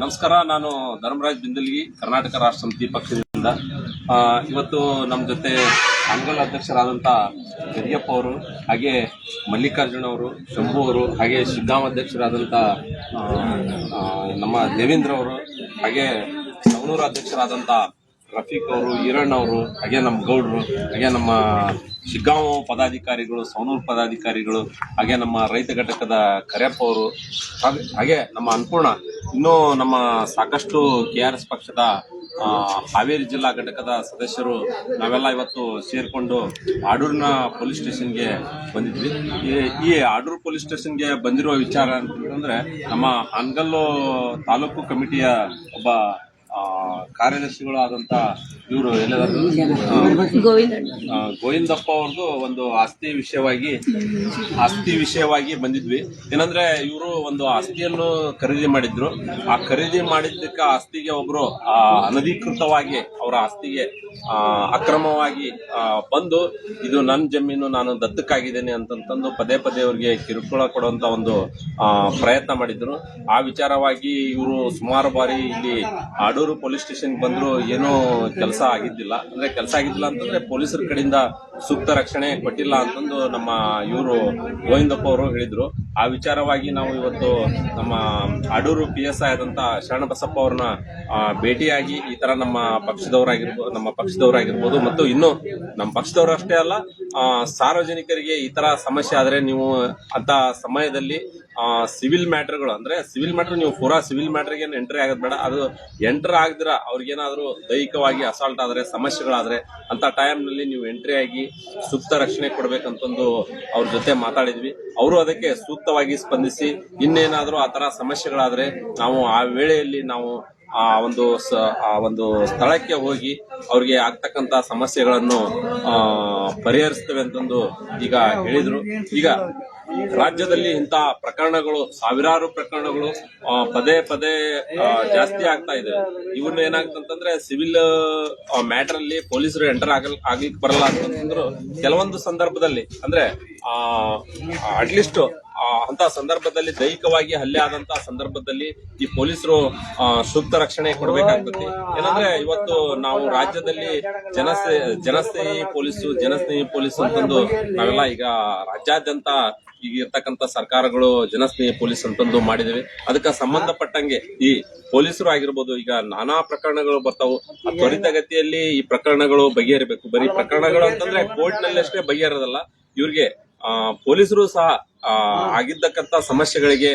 ನಮಸ್ಕಾರ. ನಾನು ಧರ್ಮರಾಜ್ ಬಿಂದಲ್ಗಿ, ಕರ್ನಾಟಕ ರಾಷ್ಟ್ರ ಸಮಿತಿ ಪಕ್ಷದಿಂದ. ಇವತ್ತು ನಮ್ಮ ಜೊತೆ ಅಂಗಲ್ ಅಧ್ಯಕ್ಷರಾದಂಥ ಯಡಿಯಪ್ಪ ಅವರು, ಹಾಗೆ ಮಲ್ಲಿಕಾರ್ಜುನ ಅವರು, ಶಂಭು ಅವರು, ಹಾಗೆ ಶಿಗ್ಗಾಂವ್ ಅಧ್ಯಕ್ಷರಾದಂಥ ನಮ್ಮ ದೇವೇಂದ್ರ ಅವರು, ಹಾಗೆ ಸವಣೂರು ಅಧ್ಯಕ್ಷರಾದಂಥ ರಫೀಕ್ ಅವರು, ಈರಣ್ಣ ಅವರು, ಹಾಗೆ ನಮ್ಮ ಗೌಡ್ರು, ಹಾಗೆ ನಮ್ಮ ಶಿಗ್ಗಾಂವ್ ಪದಾಧಿಕಾರಿಗಳು, ಸವಣೂರು ಪದಾಧಿಕಾರಿಗಳು, ಹಾಗೆ ನಮ್ಮ ರೈತ ಘಟಕದ ಕರೆಯಪ್ಪ ಅವರು, ಹಾಗೆ ನಮ್ಮ ಅನ್ಪೂರ್ಣ, ಇನ್ನೂ ನಮ್ಮ ಸಾಕಷ್ಟು KRS ಪಕ್ಷದ ಹಾವೇರಿ ಜಿಲ್ಲಾ ಘಟಕದ ಸದಸ್ಯರು ನಾವೆಲ್ಲ ಇವತ್ತು ಸೇರ್ಕೊಂಡು ಆಡೂರಿನ ಪೊಲೀಸ್ ಸ್ಟೇಷನ್ಗೆ ಬಂದಿದ್ವಿ. ಈ ಆಡೂರು ಪೊಲೀಸ್ ಸ್ಟೇಷನ್ಗೆ ಬಂದಿರುವ ವಿಚಾರ ಅಂತಂದ್ರೆ, ನಮ್ಮ ಹಾನಗಲ್ ತಾಲೂಕು ಕಮಿಟಿಯ ಒಬ್ಬ ಕಾರ್ಯದರ್ಶಿಗಳು ಆದಂತ ಇವರು ಗೋವಿಂದಪ್ಪ ಅವ್ರದ್ದು ಒಂದು ಆಸ್ತಿ ವಿಷಯವಾಗಿ ಬಂದಿದ್ವಿ. ಏನಂದ್ರೆ ಇವರು ಒಂದು ಆಸ್ತಿಯನ್ನು ಖರೀದಿ ಮಾಡಿದ್ರು. ಆ ಖರೀದಿ ಮಾಡಿದ್ದಕ್ಕೆ ಆಸ್ತಿಗೆ ಒಬ್ರು ಅನಧಿಕೃತವಾಗಿ ಅವರ ಆಸ್ತಿಗೆ ಅಕ್ರಮವಾಗಿ ಬಂದು ಇದು ನನ್ನ ಜಮೀನು, ನಾನು ದತ್ತಕ್ಕಾಗಿದ್ದೇನೆ ಅಂತಂದು ಪದೇ ಪದೇ ಅವ್ರಿಗೆ ಕಿರುಕುಳ ಕೊಡುವಂತ ಒಂದು ಪ್ರಯತ್ನ ಮಾಡಿದ್ರು. ಆ ವಿಚಾರವಾಗಿ ಇವರು ಸುಮಾರು ಬಾರಿ ಇಲ್ಲಿ ಆಡೂರು ಪೊಲೀಸ್ ಸ್ಟೇಷನ್ ಬಂದ್ರು, ಏನೂ ಕೆಲಸ ಆಗಿದ್ದಿಲ್ಲ. ಅಂತಂದ್ರೆ ಪೊಲೀಸರ ಕಡೆಯಿಂದ ಸೂಕ್ತ ರಕ್ಷಣೆ ಕೊಟ್ಟಿಲ್ಲ ಅಂತಂದು ನಮ್ಮ ಇವರು ಗೋವಿಂದಪ್ಪ ಅವರು ಹೇಳಿದ್ರು. ಆ ವಿಚಾರವಾಗಿ ನಾವು ಇವತ್ತು ನಮ್ಮ ಆಡೂರು PSI ಆದಂತ ಶರಣಬಸಪ್ಪ ಅವ್ರನ್ನ ಭೇಟಿಯಾಗಿ ಈ ತರ ನಮ್ಮ ಪಕ್ಷದವರಾಗಿರ್ಬೋದು ಮತ್ತು ಇನ್ನು ನಮ್ಮ ಪಕ್ಷದವರು ಅಷ್ಟೇ ಅಲ್ಲ, ಸಾರ್ವಜನಿಕರಿಗೆ ಈ ತರ ಸಮಸ್ಯೆ ಆದ್ರೆ ನೀವು ಅಂತ ಸಮಯದಲ್ಲಿ ಸಿವಿಲ್ ಮ್ಯಾಟರ್ಗಳು, ಅಂದ್ರೆ ಸಿವಿಲ್ ಮ್ಯಾಟರ್ ನೀವು ಪೂರಾ ಸಿವಿಲ್ ಮ್ಯಾಟರ್ಗೆ ಎಂಟ್ರಿ ಆಗೋದ್ ಬೇಡ. ಅದು ಎಂಟರ್ ಆಗದಿರ ಅವ್ರಿಗೇನಾದ್ರೂ ದೈಹಿಕವಾಗಿ ಅಸಾಲ್ಟ್ ಆದ್ರೆ, ಸಮಸ್ಯೆಗಳಾದ್ರೆ ಅಂತ ಟೈಮ್ ನಲ್ಲಿ ನೀವು ಎಂಟ್ರಿ ಆಗಿ ಸೂಕ್ತ ರಕ್ಷಣೆ ಕೊಡ್ಬೇಕಂತಂದು ಅವ್ರ ಜೊತೆ ಮಾತಾಡಿದ್ವಿ. ಅವರು ಅದಕ್ಕೆ ಸೂಕ್ತವಾಗಿ ಸ್ಪಂದಿಸಿ ಇನ್ನೇನಾದ್ರೂ ಆ ತರ ಸಮಸ್ಯೆಗಳಾದ್ರೆ ನಾವು ಆ ವೇಳೆಯಲ್ಲಿ ನಾವು ಆ ಒಂದು ಸ್ಥಳಕ್ಕೆ ಹೋಗಿ ಅವ್ರಿಗೆ ಆಗ್ತಕ್ಕಂತ ಸಮಸ್ಯೆಗಳನ್ನು ಪರಿಹರಿಸ್ತೇವೆ ಅಂತಂದು ಈಗ ಹೇಳಿದ್ರು. ಈಗ ರಾಜ್ಯದಲ್ಲಿ ಇಂಥ ಪ್ರಕರಣಗಳು, ಸಾವಿರಾರು ಪ್ರಕರಣಗಳು ಪದೇ ಪದೇ ಜಾಸ್ತಿ ಆಗ್ತಾ ಇದೆ. ಇವನ್ನ ಏನಾಗ್ತಂತಂದ್ರೆ ಸಿವಿಲ್ ಮ್ಯಾಟರ್ ಅಲ್ಲಿ ಪೊಲೀಸರು ಎಂಟರ್ ಆಗ್ಲಿಕ್ಕೆ ಬರಲ್ಲ ಅಂತಂದ್ರು ಕೆಲವೊಂದು ಸಂದರ್ಭದಲ್ಲಿ, ಅಂದ್ರೆ ಅಟ್ಲೀಸ್ಟ್ ಅಂತ ಸಂದರ್ಭದಲ್ಲಿ ದೈಹಿಕವಾಗಿ ಹಲ್ಲೆ ಆದಂತ ಸಂದರ್ಭದಲ್ಲಿ ಈ ಪೊಲೀಸರು ಸೂಕ್ತ ರಕ್ಷಣೆ ಕೊಡಬೇಕಾಗ್ತದೆ. ಏನಂದ್ರೆ ಇವತ್ತು ನಾವು ರಾಜ್ಯದಲ್ಲಿ ಜನಸ್ನೇಹಿ ಪೊಲೀಸು ಅಂತಂದು ನಾವೆಲ್ಲ ಈಗ ರಾಜ್ಯಾದ್ಯಂತ ಈಗ ಇರ್ತಕ್ಕಂಥ ಸರ್ಕಾರಗಳು ಜನಸ್ನೇಹಿ ಪೊಲೀಸ್ ಅಂತಂದು ಮಾಡಿದ್ದೇವೆ. ಅದಕ್ಕೆ ಸಂಬಂಧಪಟ್ಟಂಗೆ ಈ ಪೊಲೀಸರು ಆಗಿರ್ಬೋದು, ಈಗ ನಾನಾ ಪ್ರಕರಣಗಳು ಬರ್ತಾವು. ತ್ವರಿತಗತಿಯಲ್ಲಿ ಈ ಪ್ರಕರಣಗಳು ಬಗೆಹರಿಬೇಕು. ಬರೀ ಪ್ರಕರಣಗಳು ಅಂತಂದ್ರೆ ಕೋರ್ಟ್ ನಲ್ಲಷ್ಟೇ ಬಗೆಹರದಲ್ಲ, ಇವ್ರಿಗೆ ಪೊಲೀಸರು ಸಹ ಆಗಿದ್ದಕ್ಕಂತ ಸಮಸ್ಯೆಗಳಿಗೆ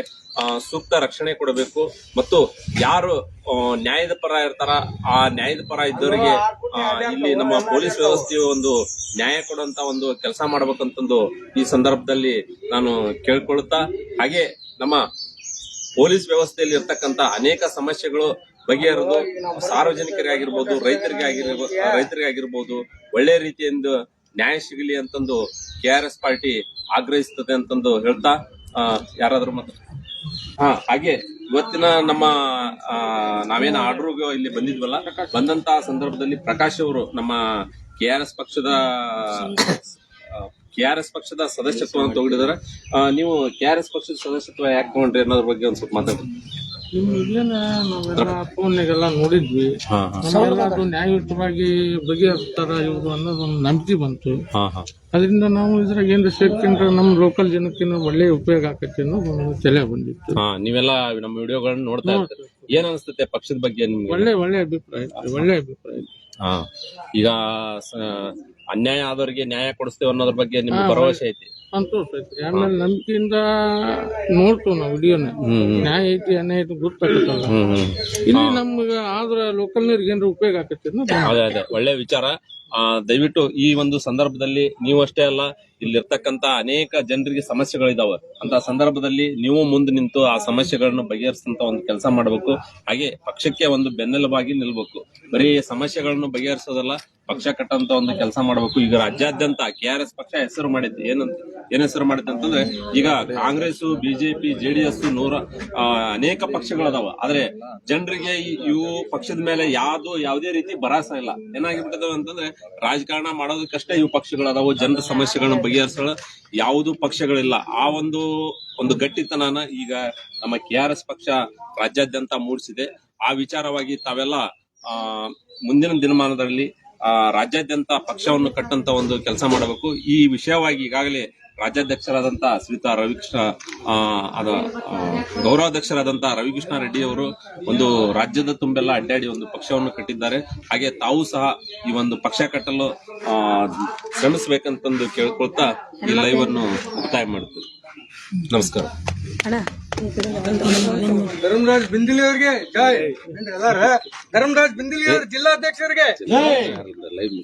ಸೂಕ್ತ ರಕ್ಷಣೆ ಕೊಡಬೇಕು. ಮತ್ತು ಯಾರು ನ್ಯಾಯದ ಪರ ಇರ್ತಾರ, ಆ ನ್ಯಾಯದ ಪರ ಇದ್ದವರಿಗೆ ಇಲ್ಲಿ ನಮ್ಮ ಪೊಲೀಸ್ ವ್ಯವಸ್ಥೆಯು ಒಂದು ನ್ಯಾಯ ಕೊಡುವಂತ ಒಂದು ಕೆಲಸ ಮಾಡ್ಬೇಕಂತಂದು ಈ ಸಂದರ್ಭದಲ್ಲಿ ನಾನು ಕೇಳ್ಕೊಳ್ತಾ, ಹಾಗೆ ನಮ್ಮ ಪೊಲೀಸ್ ವ್ಯವಸ್ಥೆಯಲ್ಲಿ ಇರ್ತಕ್ಕಂತ ಅನೇಕ ಸಮಸ್ಯೆಗಳು ಬಗೆಹರಿದು ಸಾರ್ವಜನಿಕರಿಗಾಗಿರ್ಬೋದು, ರೈತರಿಗಾಗಿರ್ಬೋದು ಒಳ್ಳೆ ರೀತಿಯಿಂದ ನ್ಯಾಯ ಸಿಗಲಿ ಅಂತಂದು KRS ಪಾರ್ಟಿ ಆಗ್ರಹಿಸ್ತದೆ ಅಂತಂದು ಹೇಳ್ತಾ, ಯಾರಾದ್ರೂ ಹಾಗೆ ಇವತ್ತಿನ ನಮ್ಮ ನಾವೇನ ಆರ್ಡರ್ಗೆ ಇಲ್ಲಿ ಬಂದಿದ್ವಲ್ಲ, ಬಂದಂತ ಸಂದರ್ಭದಲ್ಲಿ ಪ್ರಕಾಶ್ ಅವರು ನಮ್ಮ KRS ಪಕ್ಷದ ಸದಸ್ಯತ್ವವನ್ನು ತಗೊಂಡಿದ್ದಾರೆ. ನೀವು KRS ಪಕ್ಷದ ಸದಸ್ಯತ್ವ ಯಾಕೆ ತಗೊಂಡ್ರಿ ಅನ್ನೋದ್ರ ಬಗ್ಗೆ ಒಂದ್ ಸ್ವಲ್ಪ ಮಾತಾಡಿ. ನಾವೆಲ್ಲ ಫೋನ್ಯಾಗೆಲ್ಲ ನೋಡಿದ್ವಿ, ಅದು ನ್ಯಾಯಯುತವಾಗಿ ಬಗೆಹರಿಸ್ತಾರ ಇವರು ಅನ್ನೋದೊಂದು ನಂಬಿಕೆ ಬಂತು. ಅದರಿಂದ ನಾವು ಇದ್ರಾಗ ಏನ್ ಸೇರ್ಕೊಂಡ್ರೆ ನಮ್ಮ ಲೋಕಲ್ ಜನಕ್ಕಿನ್ನ ಒಳ್ಳೆ ಉಪಯೋಗ ಆಕತಿ ಅನ್ನೋದು ಒಂದು ತಲೆ ಬಂದಿತ್ತು. ನೀವೆಲ್ಲ ನಮ್ಮ ವಿಡಿಯೋಗಳನ್ನ ನೋಡ್ತಾ ಇರ್ತೀರಿ, ಏನ್ ಅನಿಸ್ತತೆ ಪಕ್ಷದ ಬಗ್ಗೆ ನಿಮ್ಗೆ? ಒಳ್ಳೆ ಅಭಿಪ್ರಾಯ. ಈಗ ಅನ್ಯಾಯ ಆದವರಿಗೆ ನ್ಯಾಯ ಕೊಡಿಸ್ತೇವೆ ಅನ್ನೋದ್ರ ಬಗ್ಗೆ ನಿಮ್ಗೆ ಭರವಸೆ ಐತಿ? ಸಂತೋಷ ಐತಿ. ಆಮೇಲೆ ನಂಬಿಕೆಯಿಂದ ನೋಡ್ತೇವೆ ನಾವು ವಿಡಿಯೋನ, ನ್ಯಾಯ ಐತಿ ಅನ್ಯಾಯ ಐತಿ ಗೊತ್ತಾಗತ್ತಲ್ಲ. ಇಲ್ಲಿ ನಮ್ಗ ಆದ್ರ ಲೋಕಲ್ನವ್ರಿಗೆ ಏನಾರ ಉಪಯೋಗ ಆಕತಿ ಅನ್ನೋದು. ಅದೇ ಒಳ್ಳೆ ವಿಚಾರ. ದಯವಿಟ್ಟು ಈ ಒಂದು ಸಂದರ್ಭದಲ್ಲಿ ನೀವು ಅಷ್ಟೇ ಅಲ್ಲ, ಇಲ್ಲಿರ್ತಕ್ಕಂತ ಅನೇಕ ಜನರಿಗೆ ಸಮಸ್ಯೆಗಳಿದಾವೆ. ಅಂತ ಸಂದರ್ಭದಲ್ಲಿ ನೀವು ಮುಂದೆ ನಿಂತು ಆ ಸಮಸ್ಯೆಗಳನ್ನು ಬಗೆಹರಿಸಂತ ಒಂದು ಕೆಲಸ ಮಾಡಬೇಕು. ಹಾಗೆ ಪಕ್ಷಕ್ಕೆ ಒಂದು ಬೆನ್ನೆಲುಬಾಗಿ ನಿಲ್ಬೇಕು. ಬರೀ ಸಮಸ್ಯೆಗಳನ್ನು ಬಗೆಹರಿಸೋದಲ್ಲ, ಪಕ್ಷ ಕಟ್ಟಂತ ಒಂದು ಕೆಲಸ ಮಾಡಬೇಕು. ಈಗ ರಾಜ್ಯಾದ್ಯಂತ KRS ಪಕ್ಷ ಹೆಸರು ಮಾಡಿದ್ದೆ. ಏನ್ ಹೆಸರು ಮಾಡಿದ್ದೆ ಅಂತಂದ್ರೆ, ಈಗ ಕಾಂಗ್ರೆಸ್, BJP, JDS ಅನೇಕ ಪಕ್ಷಗಳದಾವ. ಆದ್ರೆ ಜನರಿಗೆ ಇವು ಪಕ್ಷದ ಮೇಲೆ ಯಾವುದೇ ರೀತಿ ಭರವಸೆ ಇಲ್ಲ. ಏನಾಗಿಬಿಟ್ಟದವ ಅಂತಂದ್ರೆ, ರಾಜಕಾರಣ ಮಾಡೋದಕ್ಕಷ್ಟೇ ಇವು ಪಕ್ಷಗಳದಾವು. ಜನರ ಸಮಸ್ಯೆಗಳನ್ನ ಬಗೆಹರಿಸಲು ಯಾವುದು ಪಕ್ಷಗಳಿಲ್ಲ. ಆ ಒಂದು ಗಟ್ಟಿತನನ ಈಗ ನಮ್ಮ KRS ಪಕ್ಷ ರಾಜ್ಯಾದ್ಯಂತ ಮೂಡಿಸಿದೆ. ಆ ವಿಚಾರವಾಗಿ ತಾವೆಲ್ಲ ಮುಂದಿನ ದಿನಮಾನದಲ್ಲಿ ರಾಜ್ಯಾದ್ಯಂತ ಪಕ್ಷವನ್ನು ಕಟ್ಟಂತ ಒಂದು ಕೆಲಸ ಮಾಡಬೇಕು. ಈ ವಿಷಯವಾಗಿ ಈಗಾಗಲೇ ರಾಜ್ಯಾಧ್ಯಕ್ಷರಾದಂತಹ ಶ್ರೀಯುತ ರವಿಕೃಷ್ಣ ಗೌರವಾಧ್ಯಕ್ಷರಾದಂತಹ ರವಿಕೃಷ್ಣ ರೆಡ್ಡಿ ಅವರು ಒಂದು ರಾಜ್ಯದ ತುಂಬೆಲ್ಲ ಅಡ್ಡಾಡಿ ಒಂದು ಪಕ್ಷವನ್ನು ಕಟ್ಟಿದ್ದಾರೆ. ಹಾಗೆ ತಾವು ಸಹ ಈ ಒಂದು ಪಕ್ಷ ಕಟ್ಟಲು ಶ್ರಮಿಸಬೇಕಂತಂದು ಕೇಳ್ಕೊಳ್ತಾ ಈ ಲೈವ್ ಅನ್ನು ಮುಕ್ತಾಯ ಮಾಡ್ತೀವಿ. ನಮಸ್ಕಾರ. ಧರ್ಮರಾಜ್ ಬಿಂದಿಲಿ ಅವರಿಗೆ ಜೈ. ಧರ್ಮರಾಜ್ ಬಿಂದಿಲಿ ಅವರು ಜಿಲ್ಲಾಧ್ಯಕ್ಷರಿಗೆ ಲೈವ್